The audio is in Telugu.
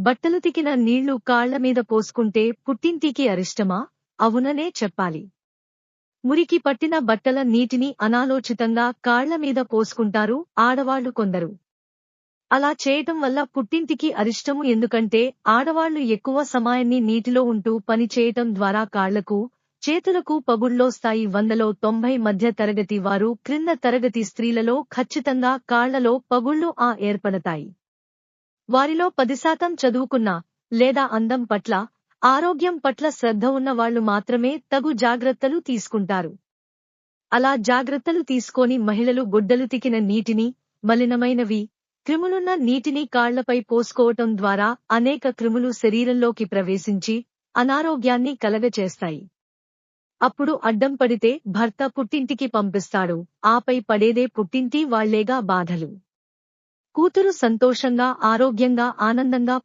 బట్టలుతికిన నీళ్లు కాళ్లమీద పోసుకుంటే పుట్టింటికి అరిష్టమా? అవుననే చెప్పాలి. మురికి పట్టిన బట్టల నీటిని అనాలోచితంగా కాళ్లమీద పోసుకుంటారు ఆడవాళ్లు కొందరు. అలా చేయటం వల్ల పుట్టింటికి అరిష్టము. ఎందుకంటే ఆడవాళ్లు ఎక్కువ సమయాన్ని నీటిలో ఉంటూ పని చేయటం ద్వారా కాళ్లకు, చేతులకు పగుళ్లొస్తాయి. 100లో 90 మధ్య తరగతి వారు క్రింద తరగతి స్త్రీలలో ఖచ్చితంగా కాళ్లలో పగుళ్లు ఏర్పడతాయి. వారిలో 10% చదువుకున్న, లేదా అందం పట్ల, ఆరోగ్యం పట్ల శ్రద్ధ ఉన్న వాళ్లు మాత్రమే తగు జాగ్రత్తలు తీసుకుంటారు. అలా జాగ్రత్తలు తీసుకోని మహిళలు గుడ్డలుతికిన నీటిని, మలినమైనవి, క్రిములున్న నీటిని కాళ్లపై పోసుకోవటం ద్వారా అనేక క్రిములు శరీరంలోకి ప్రవేశించి అనారోగ్యాన్ని కలగచేస్తాయి. అప్పుడు అడ్డం పడితే భర్త పుట్టింటికి పంపిస్తాడు. ఆపై పడేదే పుట్టింటి వాళ్లేగా బాధలు. కూతురు సంతోషంగా, ఆరోగ్యంగా, ఆనందంగా